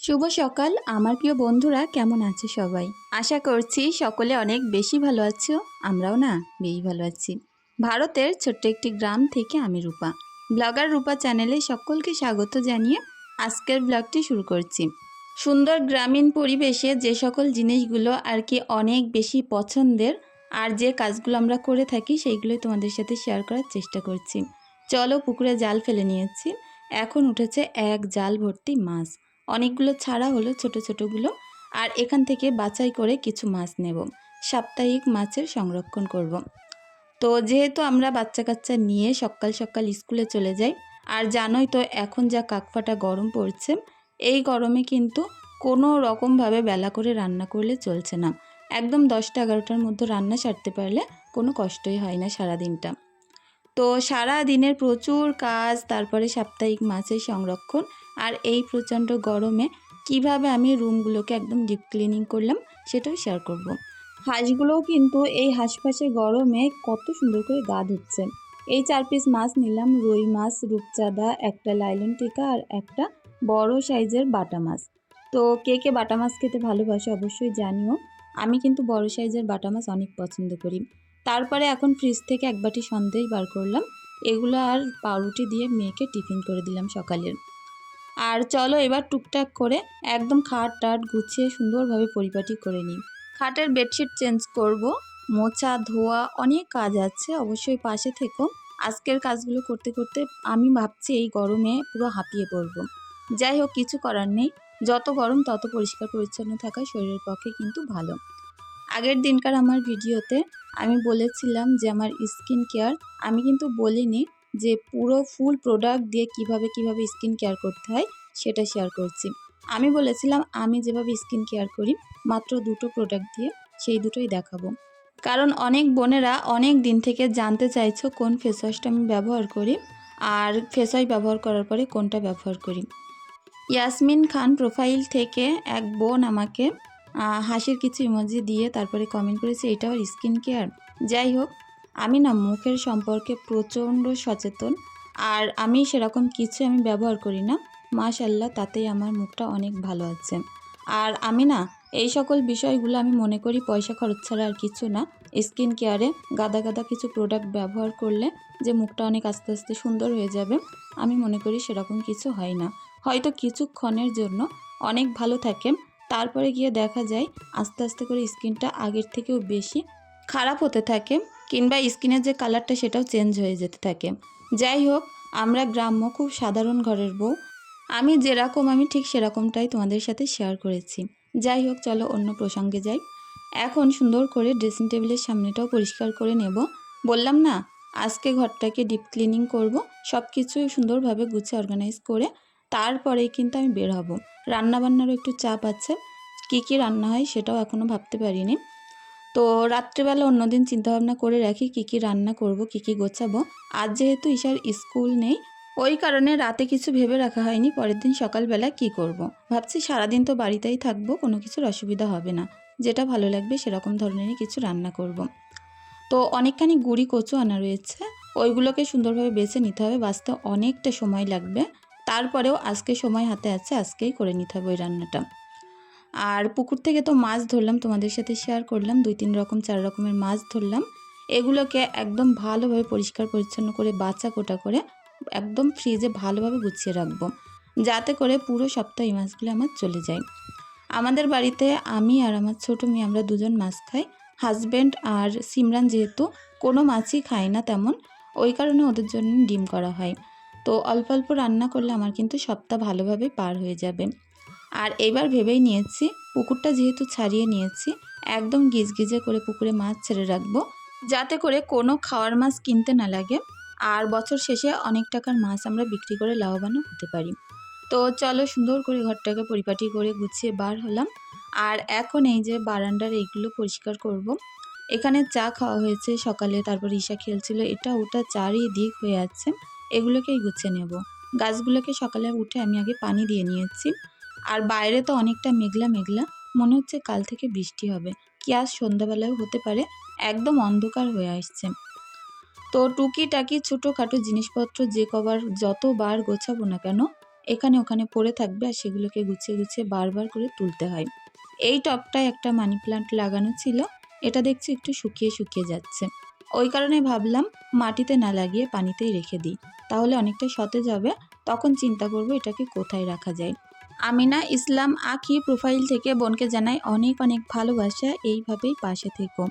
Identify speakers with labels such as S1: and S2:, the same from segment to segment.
S1: শুভ সকাল আমার প্রিয় বন্ধুরা, কেমন আছে সবাই? আশা করছি সকলে অনেক বেশি ভালো আছো। আমরাও না বেশ ভালো আছি। ভারতের ছোট্ট একটি গ্রাম থেকে আমি রূপা, ব্লগার রূপা চ্যানেলে সকলকে স্বাগত জানিয়ে আজকের ব্লগটি শুরু করছি। সুন্দর গ্রামীণ পরিবেশে যে সকল জিনিসগুলো আর কি অনেক বেশি পছন্দের আর যে কাজগুলো আমরা করে থাকি সেইগুলোই তোমাদের সাথে শেয়ার করার চেষ্টা করছি। চলো, পুকুরে জাল ফেলে নিয়েছি, এখন উঠেছে এক জাল ভর্তি মাছ। অনেকগুলো ছাড়া হলো ছোট ছোটগুলো, আর এখান থেকে বাছাই করে কিছু মাছ নেব, সাপ্তাহিক মাছের সংরক্ষণ করব। তো যেহেতু আমরা বাচ্চা কাচ্চা নিয়ে সকাল সকাল স্কুলে চলে যাই, আর জানোই তো এখন যা কাকফাটা গরম পড়ছে, এই গরমে কিন্তু কোনো রকমভাবে বেলা করে রান্না করলে চলছে না। একদম 10টা-11টার মধ্যে রান্না সারতে পারলে কোনো কষ্টই হয় না সারাদিনটা। তো সারা দিনের প্রচুর কাজ, তারপরে সাপ্তাহিক মাছের সংরক্ষণ, আর এই প্রচণ্ড গরমে কিভাবে আমি রুমগুলোকে একদম ডিপ ক্লিনিং করলাম সেটাও শেয়ার করব। হাঁসগুলোও কিন্তু এই হাঁসফাঁসে গরমে কত সুন্দর করে গা ধুচ্ছে। এই 4 পিস মাছ নিলাম, রুই মাছ, রূপচাঁদা, একটা লাইলন টিকা আর একটা বড় সাইজের বাটা মাছ। তো কে কে বাটা মাছ খেতে ভালোবাসে অবশ্যই জানিও। আমি কিন্তু বড় সাইজের বাটা মাছ অনেক পছন্দ করি। তারপরে এখন ফ্রিজ থেকে এক বাটি সন্দেশ বার করলাম, এগুলো আর পাউরুটি দিয়ে মেয়েকে টিফিন করে দিলাম সকালের। আর চলো এবার টুকটাক করে একদম খাট টাট গুছিয়ে সুন্দরভাবে পরিপাটি করে নিই। খাটের বেডশিট চেঞ্জ করব, মোছা ধোয়া অনেক কাজ আছে, অবশ্যই পাশে থেকো। আজকের কাজগুলো করতে করতে আমি ভাবছি এই গরমে পুরো হাঁপিয়ে পড়ব। যাই হোক, কিছু করার নেই, যত গরম তত পরিষ্কার পরিচ্ছন্ন থাকা শরীরের পক্ষে কিন্তু ভালো। আগের দিনকার আমার ভিডিওতে আমি বলেছিলাম যে আমার স্কিন কেয়ার, আমি কিন্তু বলিনি যে পুরো ফুল প্রোডাক্ট দিয়ে কিভাবে কিভাবে স্কিন কেয়ার করতে হয় সেটা শেয়ার করছি। আমি বলেছিলাম আমি যেভাবে স্কিন কেয়ার করি মাত্র দুটো প্রোডাক্ট দিয়ে, সেই দুটোই দেখাবো। কারণ অনেক বোনেরা অনেক দিন থেকে জানতে চাইছো কোন ফেস ওয়াশটা আমি ব্যবহার করি, আর ফেস ওয়াশ ব্যবহার করার পরে কোনটা ব্যবহার করি। ইয়াসমিন খান প্রোফাইল থেকে এক বোন আমাকে হাসির কিছু ইমোজি দিয়ে তারপরে কমেন্ট করেছে এটা ওর স্কিন কেয়ার। যাই হোক, আমি না মুখের সম্পর্কে প্রচণ্ড সচেতন, আর আমি সেরকম কিছু আমি ব্যবহার করি না। মাশাআল্লাহ, তাতেই আমার মুখটা অনেক ভালো আছে। আর আমি না এই সকল বিষয়গুলো আমি মনে করি পয়সা খরচ ছাড়া আর কিছু না। স্কিন কেয়ারে গাদা গাদা কিছু প্রোডাক্ট ব্যবহার করলে যে মুখটা অনেক আস্তে আস্তে সুন্দর হয়ে যাবে, আমি মনে করি সেরকম কিছু হয় না। হয়তো কিছুক্ষণের জন্য অনেক ভালো থাকে, তারপরে গিয়ে দেখা যায় আস্তে আস্তে করে স্কিনটা আগের থেকেও বেশি খারাপ হতে থাকে, কিংবা স্কিনের যে কালারটা সেটাও চেঞ্জ হয়ে যেতে থাকে। যাই হোক, আমরা গ্রাম্য খুব সাধারণ ঘরের বউ, আমি যেরকম আমি ঠিক সেরকমটাই তোমাদের সাথে শেয়ার করেছি। যাই হোক, চলো অন্য প্রসঙ্গে যাই। এখন সুন্দর করে ড্রেসিং টেবিলের সামনেটাও পরিষ্কার করে নেব। বললাম না আজকে ঘরটাকে ডিপ ক্লিনিং করব, সব কিছুই সুন্দরভাবে গুছিয়ে অর্গানাইজ করে তারপরেই কিন্তু আমি বের হব। রান্নাবান্নারও একটু চাপ আছে, কি কি রান্না হয় সেটাও এখনও ভাবতে পারিনি। তো রাত্রেবেলা অন্যদিন চিন্তাভাবনা করে রাখি কি কি রান্না করব, কি কি গোছাবো। আজ যেহেতু ঈশার স্কুল নেই, ওই কারণে রাতে কিছু ভেবে রাখা হয়নি পরের দিন সকালবেলা কি করব। ভাবছি সারাদিন তো বাড়িতেই থাকবো, কোনো কিছুর অসুবিধা হবে না, যেটা ভালো লাগবে সেরকম ধরনেরই কিছু রান্না করব। তো অনেকখানি গুঁড়ি কচু আনা রয়েছে, ওইগুলোকে সুন্দরভাবে বেছে নিতে হবে, বাছতে অনেকটা সময় লাগবে। তারপরেও আজকে সময় হাতে আছে, আজকেই করে নিতে হবে ওই রান্নাটা। আর পুকুর থেকে তো মাছ ধরলাম, তোমাদের সাথে শেয়ার করলাম, 2-3 রকম 4 রকমের মাছ ধরলাম। এগুলোকে একদম ভালোভাবে পরিষ্কার পরিচ্ছন্ন করে বাছা কোটা করে একদম ফ্রিজে ভালোভাবে গুছিয়ে রাখবো, যাতে করে পুরো সপ্তাহ এই মাছগুলো আমার চলে যায়। আমাদের বাড়িতে আমি আর আমার ছোটো মেয়ে আমরা দুজন মাছ খাই। হাজব্যান্ড আর সিমরান যেহেতু কোনো মাছই খায় না তেমন, ওই কারণে ওদের জন্য ডিম করা হয়। তো অল্প অল্প রান্না করলে আমার কিন্তু সপ্তাহ ভালোভাবে পার হয়ে যাবে। আর এবার ভেবেই নিয়েছি পুকুরটা যেহেতু ছাড়িয়ে নিয়েছি, একদম গিজগিজে করে পুকুরে মাছ ছেড়ে রাখবো, যাতে করে কোনো খাওয়ার মাছ কিনতে না লাগে, আর বছর শেষে অনেক টাকার মাছ আমরা বিক্রি করে লাভবানও হতে পারি। তো চলো সুন্দর করে ঘরটাকে পরিপাটি করে গুছিয়ে বার হলাম। আর এখন এই যে বারান্দার এইগুলো পরিষ্কার করব। এখানে চা খাওয়া হয়েছে সকালে, তারপর ঈশা খেলছিল, এটা ওটা চারিদিক হয়ে আছে, এগুলোকেই গুছিয়ে নেব। গাছগুলোকে সকালে উঠে আমি আগে পানি দিয়ে নিয়েছি। আর বাইরে তো অনেকটা মেঘলা মেঘলা, মনে হচ্ছে কাল থেকে বৃষ্টি হবে, কি আজ সন্ধ্যাবেলাও হতে পারে, একদম অন্ধকার হয়ে আসছে। তো টুকিটাকি ছোটোখাটো জিনিসপত্র যে কবার যতবার গোছাবো না কেন, এখানে ওখানে পড়ে থাকবে আর সেগুলোকে গুছিয়ে গুছিয়ে বারবার করে তুলতে হয়। এই টবটায় একটা মানি প্লান্ট লাগানো ছিল, এটা দেখছি একটু শুকিয়ে শুকিয়ে যাচ্ছে। ওই কারণে ভাবলাম মাটিতে না লাগিয়ে পানিতেই রেখে দিই, তাহলে অনেকটা সতেজ হবে। তখন চিন্তা করব এটাকে কোথায় রাখা যায়। আমিনা ইসলাম আঁখি প্রোফাইল থেকে বোনকে জানাই অনেক অনেক ভালোবাসা, এইভাবেই পাশে থেকো।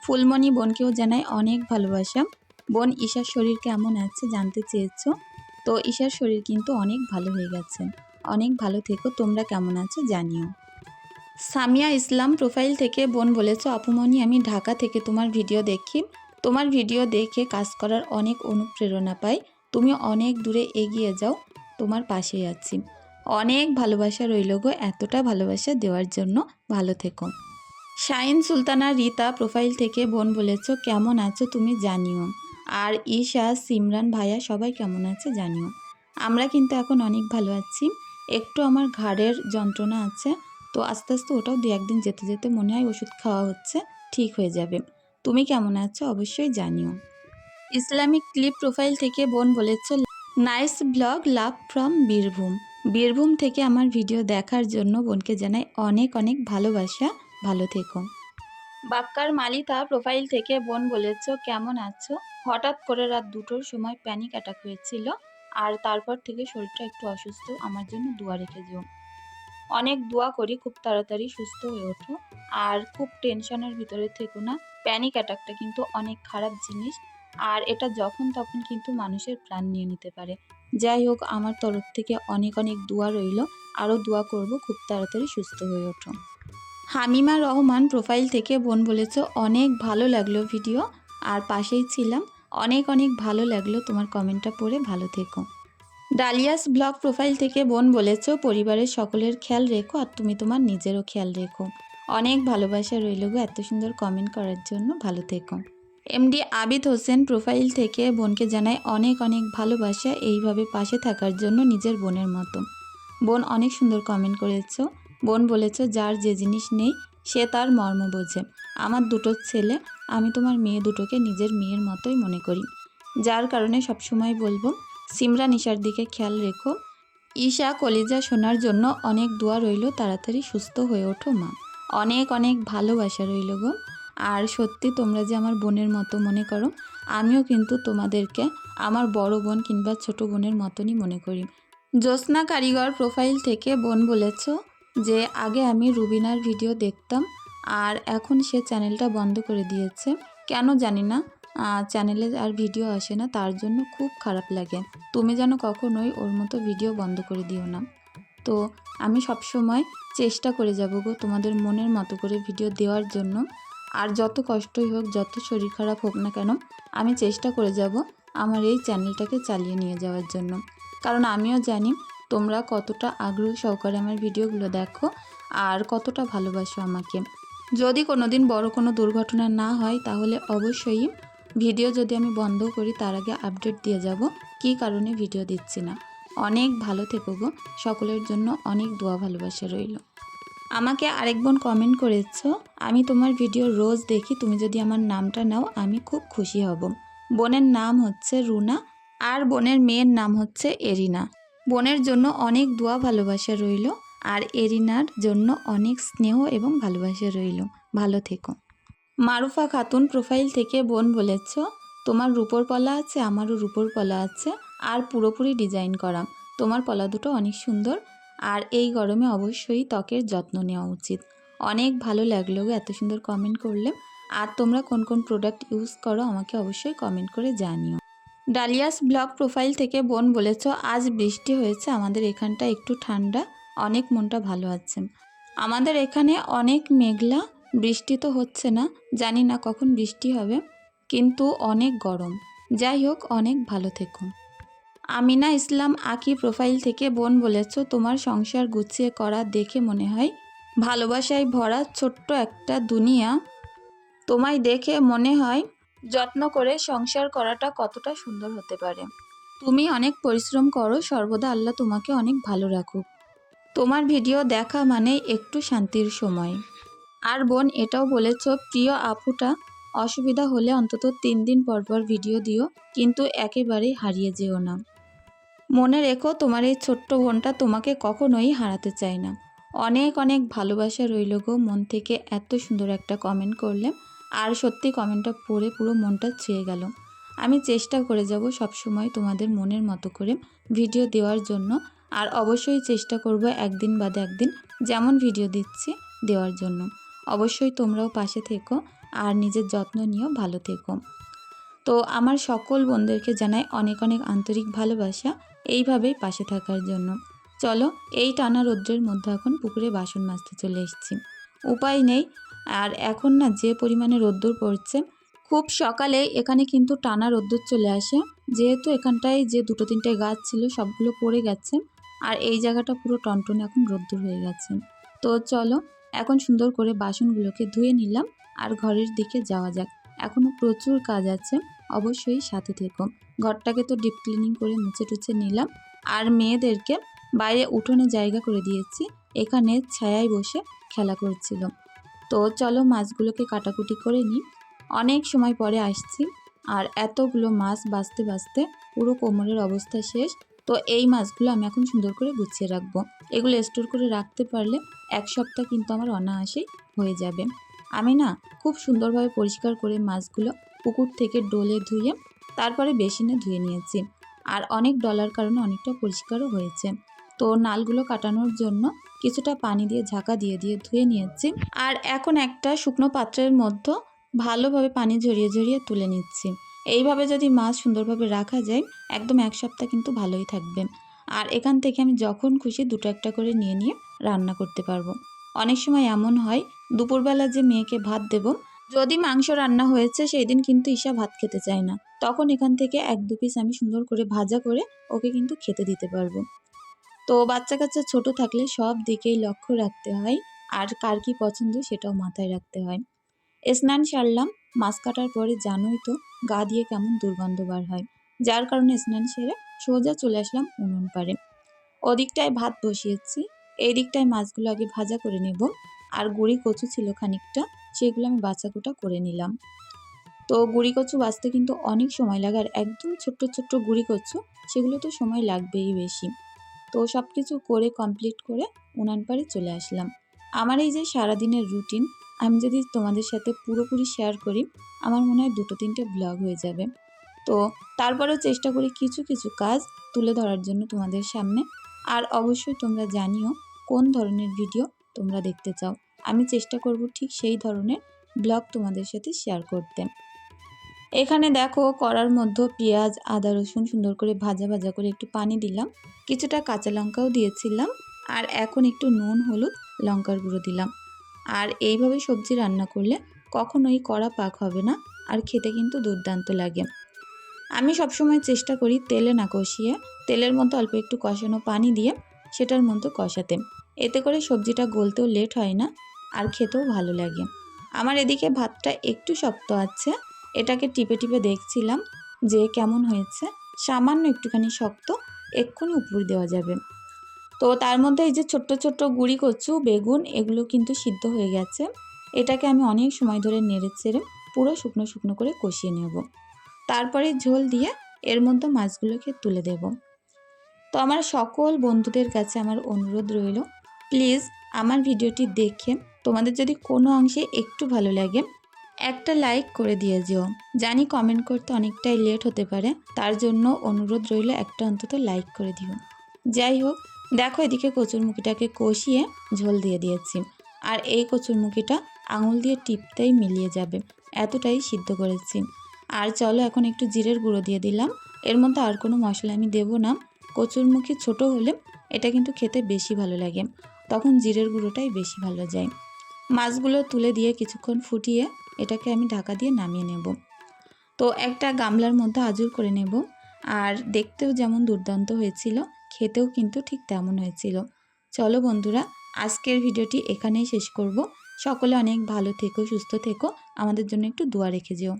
S1: ফুলমণি বোনকেও জানাই অনেক ভালোবাসা। বোন ঈশার শরীর কেমন আছে জানতে চেয়েছো, তো ঈশার শরীর কিন্তু অনেক ভালো হয়ে গেছে। অনেক ভালো থেকো, তোমরা কেমন আছো জানিও। সামিয়া ইসলাম প্রোফাইল থেকে বোন বলেছো, আপুমণি আমি ঢাকা থেকে তোমার ভিডিও দেখি, তোমার ভিডিও দেখে কাজ করার অনেক অনুপ্রেরণা পাই। তুমি অনেক দূরে এগিয়ে যাও, তোমার পাশেই আছি। অনেক ভালোবাসা রইল গো, এতটা ভালোবাসা দেওয়ার জন্য। ভালো থেকো। শাইন সুলতানা রিতা প্রোফাইল থেকে বোন বলেছো, কেমন আছো তুমি জানিও। আর ঈশা সিমরান ভাইয়া সবাই কেমন আছে জানিও। আমরা কিন্তু এখন অনেক ভালো আছি। একটু আমার ঘাড়ের যন্ত্রণা আছে, তো আস্তে আস্তে ওটাও দু একদিন যেতে যেতে মনে হয় ওষুধ খাওয়া হচ্ছে, ঠিক হয়ে যাবে। তুমি কেমন আছো অবশ্যই জানিও। ইসলামিক ক্লিপ প্রোফাইল থেকে বোন বলেছো, nice blog, love from Birbhum. Birbhum থেকে আমার ভিডিও দেখার জন্য বোনকে জানাই অনেক অনেক ভালোবাসা। ভালো থেকো। বাক্কার মালিতা প্রোফাইল থেকে বোন বলেছো, কেমন আছো। হঠাৎ করে রাত 2টোর সময় প্যানিক অ্যাটাক হয়েছিল, আর তারপর থেকে শরীরটা একটু অসুস্থ, আমার জন্য দোয়া রেখে যেও। অনেক দোয়া করি খুব তাড়াতাড়ি সুস্থ হয়ে ওঠো, আর খুব টেনশনের ভিতরে থেকো না। প্যানিক অ্যাটাকটা কিন্তু অনেক খারাপ জিনিস, আর এটা যখন তখন কিন্তু মানুষের প্রাণ নিয়ে নিতে পারে। যাই হোক, আমার তরফ থেকে অনেক অনেক দোয়া রইল, আরও দোয়া করব খুব তাড়াতাড়ি সুস্থ হয়ে ওঠো। হামিমা রহমান প্রোফাইল থেকে বোন বলেছো, অনেক ভালো লাগলো ভিডিও, আর পাশেই ছিলাম। অনেক অনেক ভালো লাগলো তোমার কমেন্টটা পড়ে, ভালো থেকো। ডালিয়াস ব্লগ প্রোফাইল থেকে বোন বলেছো, পরিবারের সকলের খেয়াল রেখো, আর তুমি তোমার নিজেরও খেয়াল রেখো। অনেক ভালোবাসা রইল গো এত সুন্দর কমেন্ট করার জন্য, ভালো থেকো। এমডি আবিদ হোসেন প্রোফাইল থেকে বোনকে জানাই অনেক অনেক ভালোবাসা, এইভাবে পাশে থাকার জন্য নিজের বোনের মতো। বোন অনেক সুন্দর কমেন্ট করেছো। বোন বলেছো, যার যে জিনিস নেই সে তার মর্ম বোঝে। আমার দুটো ছেলে, আমি তোমার মেয়ে দুটোকে নিজের মেয়ের মতোই মনে করি, যার কারণে সবসময় বলবো সিমরান ঈশার দিকে খেয়াল রেখো। ঈশা কলিজা শোনার জন্য অনেক দোয়া রইল, তাড়াতাড়ি সুস্থ হয়ে ওঠো মা। অনেক অনেক ভালোবাসা রইল গো। আর সত্যি তোমরা যে আমার বোনের মতো মনে করো, আমিও কিন্তু তোমাদেরকে আমার বড় বোন কিংবা ছোট বোনের মতনই মনে করি। জ্যোৎস্না কারিগর প্রোফাইল থেকে বোন বলেছো যে, আগে আমি রুবিনার ভিডিও দেখতাম, আর এখন সে চ্যানেলটা বন্ধ করে দিয়েছে। কেন জানি না, চ্যানেলে আর ভিডিও আসে না, তার জন্য খুব খারাপ লাগে। তুমি যেন কখনোই ওর মতো ভিডিও বন্ধ করে দিও না। তো আমি সবসময় চেষ্টা করে যাব গো তোমাদের মনের মতো করে ভিডিও দেওয়ার জন্য। আর যত কষ্টই হোক, যত শরীর খারাপ হোক না কেন, আমি চেষ্টা করে যাব আমার এই চ্যানেলটাকে চালিয়ে নিয়ে যাওয়ার জন্য। কারণ আমিও জানি তোমরা কতটা আগ্রহ সহকারে আমার ভিডিওগুলো দেখো, আর কতটা ভালোবাসো আমাকে। যদি কোনো দিন বড় কোনো দুর্ঘটনা না হয়, তাহলে অবশ্যই ভিডিও যদি আমি বন্ধ করি তার আগে আপডেট দিয়ে যাব কী কারণে ভিডিও দিচ্ছি না। অনেক ভালো থেকো গো, সকলের জন্য অনেক দোয়া ভালোবাসা রইল। আমাকে আরেক বোন কমেন্ট করেছো, আমি তোমার ভিডিও রোজ দেখি, তুমি যদি আমার নামটা নাও আমি খুব খুশি হব। বোনের নাম হচ্ছে রুনা, আর বোনের মেয়ের নাম হচ্ছে এরিনা। বোনের জন্য অনেক দোয়া ভালোবাসা রইল, আর এরিনার জন্য অনেক স্নেহ এবং ভালোবাসা রইল। ভালো থেকো। মারুফা খাতুন প্রোফাইল থেকে বোন বলেছো, তোমার রূপোর পলা আছে, আমারও রূপোর পলা আছে, আর পুরোপুরি ডিজাইন করা। তোমার পলা দুটো অনেক সুন্দর, আর এই গরমে অবশ্যই ত্বকের যত্ন নেওয়া উচিত। অনেক ভালো লাগলো গো এত সুন্দর কমেন্ট করলে। আর তোমরা কোন কোন প্রোডাক্ট ইউজ করো আমাকে অবশ্যই কমেন্ট করে জানিও। ডালিয়াস ব্লগ প্রোফাইল থেকে বোন বলেছো, আজ বৃষ্টি হয়েছে, আমাদের এখানটা একটু ঠান্ডা, অনেক মনটা ভালো আছে। আমাদের এখানে অনেক মেঘলা, বৃষ্টি তো হচ্ছে না, জানি না কখন বৃষ্টি হবে, কিন্তু অনেক গরম। যাই হোক, অনেক ভালো থেকো। আমিনা ইসলাম আঁকি প্রোফাইল থেকে বোন বলেছো, তোমার সংসার গুছিয়ে করা দেখে মনে হয় ভালোবাসায় ভরা ছোট্ট একটা দুনিয়া। তোমায় দেখে মনে হয় যত্ন করে সংসার করাটা কতটা সুন্দর হতে পারে। তুমি অনেক পরিশ্রম করো, সর্বদা আল্লাহ তোমাকে অনেক ভালো রাখুক। তোমার ভিডিও দেখা মানে একটু শান্তির সময়। আর বোন এটাও বলেছো, প্রিয় আপুটা, অসুবিধা হলে অন্তত 3 দিন পর পর ভিডিও দিও, কিন্তু একেবারেই হারিয়ে যেও না। মনে রেখো তোমার এই ছোট্ট বোনটা তোমাকে কখনোই হারাতে চায় না। অনেক অনেক ভালোবাসা রইল গো মন থেকে, এত সুন্দর একটা কমেন্ট করলে। আর সত্যি কমেন্টটা পড়ে পুরো মনটা ছুঁয়ে গেল। আমি চেষ্টা করে যাব সবসময় তোমাদের মনের মতো করে ভিডিও দেওয়ার জন্য। আর অবশ্যই চেষ্টা করব একদিন বাদে একদিন যেমন ভিডিও দিচ্ছি দেওয়ার জন্য। অবশ্যই তোমরাও পাশে থেকো আর নিজের যত্ন নিও, ভালো থেকো। তো আমার সকল বন্ধুদেরকে জানাই অনেক অনেক আন্তরিক ভালোবাসা এইভাবেই পাশে থাকার জন্য। চলো, এই টানা রৌদ্রের মধ্যে এখন পুকুরে বাসন মাজতে চলে এসেছি। উপায় নেই। আর এখন না যে পরিমাণে রোদ্দুর পড়ছে, খুব সকালে এখানে কিন্তু টানা রোদ্দুর চলে আসে। যেহেতু এখানটায় যে দুটো তিনটে গাছ ছিল সবগুলো পড়ে গেছে, আর এই জায়গাটা পুরো টনটনে এখন রোদ্দুর হয়ে গেছে। তো চলো এখন সুন্দর করে বাসনগুলোকে ধুয়ে নিলাম আর ঘরের দিকে যাওয়া যাক। এখনও প্রচুর কাজ আছে, অবশ্যই সাথে থেকো। ঘরটাকে তো ডিপ ক্লিনিং করে মুছে টুছে নিলাম। আর মেয়েদেরকে বাইরে উঠোনে জায়গা করে দিয়েছি, এখানে ছায়ায় বসে খেলা করছিল। তো চলো মাছগুলোকে কাটাকুটি করে নিই। অনেক সময় পরে আসছি, আর এতগুলো মাছ বাছতে বাছতে পুরো কোমরের অবস্থা শেষ। তো এই মাছগুলো আমি এখন সুন্দর করে গুছিয়ে রাখবো। এগুলো স্টোর করে রাখতে পারলে এক সপ্তাহ কিন্তু আমার অনায়াসেই হয়ে যাবে। আমি না খুব সুন্দরভাবে পরিষ্কার করে মাছগুলো পুকুর থেকে ডোলে ধুয়ে তারপরে বেসিনে ধুয়ে নিয়েছি। আর অনেক ডলার কারণে অনেকটা পরিষ্কারও হয়েছে। তো নালগুলো কাটানোর জন্য কিছুটা পানি দিয়ে ঝাঁকা দিয়ে দিয়ে ধুয়ে নিয়েছি। আর এখন একটা শুকনো পাত্রের মধ্যে ভালোভাবে পানি ঝরিয়ে ঝরিয়ে তুলে নিচ্ছি। এইভাবে যদি মাছ সুন্দরভাবে রাখা যায় একদম এক সপ্তাহ কিন্তু ভালোই থাকবে। আর এখান থেকে আমি যখন খুশি দুটো একটা করে নিয়ে নিয়ে রান্না করতে পারবো। অনেক সময় এমন হয় দুপুরবেলা যে মেয়েকে ভাত দেব, যদি মাংস রান্না হয়েছে সেই দিন কিন্তু ঈশা ভাত খেতে চায় না, তখন এখান থেকে এক দু পিস আমি সুন্দর করে ভাজা করে ওকে কিন্তু খেতে দিতে পারবো। তো বাচ্চা কাচ্চা ছোট থাকলে সব দিকেই লক্ষ্য রাখতে হয়, আর কার কি পছন্দ সেটাও মাথায় রাখতে হয়। স্নান সারলাম, মাছ কাটার পরে জানোই তো গা দিয়ে কেমন দুর্গন্ধ বার হয়, যার কারণে স্নান সেরে সোজা চলে আসলাম উনুন পাড়ে। ওদিকটায় ভাত বসিয়েছি, এই দিকটায় মাছগুলো আগে ভাজা করে নেব। আর গুঁড়ি কচু ছিল খানিকটা, সেগুলো আমি বাছাকুটা করে নিলাম। তো গুঁড়ি কচু বাছতে কিন্তু অনেক সময় লাগে, আর একদম ছোট্ট ছোট্ট গুঁড়ি কচু, সেগুলো তো সময় লাগবেই বেশি। তো সব কিছু করে কমপ্লিট করে উনান পাড়ে চলে আসলাম। আমার এই যে সারাদিনের রুটিন আমি যদি তোমাদের সাথে পুরোপুরি শেয়ার করি, আমার মনে হয় দুটো তিনটে ব্লগ হয়ে যাবে। তো তারপরেও চেষ্টা করি কিছু কিছু কাজ তুলে ধরার জন্য তোমাদের সামনে। আর অবশ্যই তোমরা জানিও কোন ধরনের ভিডিও তোমরা দেখতে চাও, আমি চেষ্টা করব ঠিক সেই ধরনের ব্লগ তোমাদের সাথে শেয়ার করতে। এখানে দেখো কড়ার মধ্যে পেঁয়াজ আদা রসুন সুন্দর করে ভাজা ভাজা করে একটু পানি দিলাম, কিছুটা কাঁচা লঙ্কাও দিয়েছিলাম। আর এখন একটু নুন হলুদ লঙ্কার গুঁড়ো দিলাম। আর এইভাবে সবজি রান্না করলে কখনোই কড়া পাক হবে না, আর খেতে কিন্তু দুর্দান্ত লাগে। আমি সবসময় চেষ্টা করি তেলে না কষিয়ে তেলের মধ্যে অল্প একটু কষানো পানি দিয়ে সেটার মধ্যে কষাতে। এতে করে সবজিটা গলতেও লেট হয় না, আর খেতেও ভালো লাগে। আমার এদিকে ভাতটা একটু শক্ত আছে, এটাকে টিপে টিপে দেখছিলাম যে কেমন হয়েছে। সামান্য একটুখানি শক্ত, এক্ষুনি উপর দেওয়া যাবে। তো তার মধ্যে এই যে ছোট্ট ছোট্ট গুঁড়ি কচু বেগুন এগুলো কিন্তু সিদ্ধ হয়ে গেছে। এটাকে আমি অনেক সময় ধরে নেড়ে চেড়ে পুরো শুকনো শুকনো করে কষিয়ে নেব। তারপরে ঝোল দিয়ে এর মধ্যে মাছগুলোকে তুলে দেব। তো আমার সকল বন্ধুদের কাছে আমার অনুরোধ রইল, প্লিজ আমার ভিডিওটি দেখে তোমাদের যদি কোনো অংশে একটু ভালো লাগে একটা লাইক করে দিয়ে যেও। জানি কমেন্ট করতে অনেকটাই লেট হতে পারে, তার জন্য অনুরোধ রইল একটা অন্তত লাইক করে দিও। যাই হোক, দেখো এদিকে কচুরমুখিটাকে কষিয়ে ঝোল দিয়ে দিয়েছি। আর এই কচুরমুখিটা আঙুল দিয়ে টিপতেই মিলিয়ে যাবে, এতটাই সিদ্ধ করেছি। আর চলো এখন একটু জিরের গুঁড়ো দিয়ে দিলাম। এর মধ্যে আর কোনো মশলা আমি দেবো না। কচুরমুখী ছোট হলে এটা কিন্তু খেতে বেশি ভালো লাগে, তখন জিরের গুঁড়োটাই বেশি ভালো যায়। মাছগুলো তুলে দিয়ে কিছুক্ষণ ফুটিয়ে এটাকে আমি ঢাকা দিয়ে নামিয়ে নেব। তো একটা গামলার মধ্যে আজুর করে নেব। আর দেখতেও যেমন দুর্দান্ত হয়েছিল, খেতেও কিন্তু ঠিক তেমন হয়েছিল। চলো বন্ধুরা, আজকের ভিডিওটি এখানেই শেষ করব। সকলে অনেক ভালো থেকো, সুস্থ থেকো, আমাদের জন্য একটু দোয়া রেখে যেও।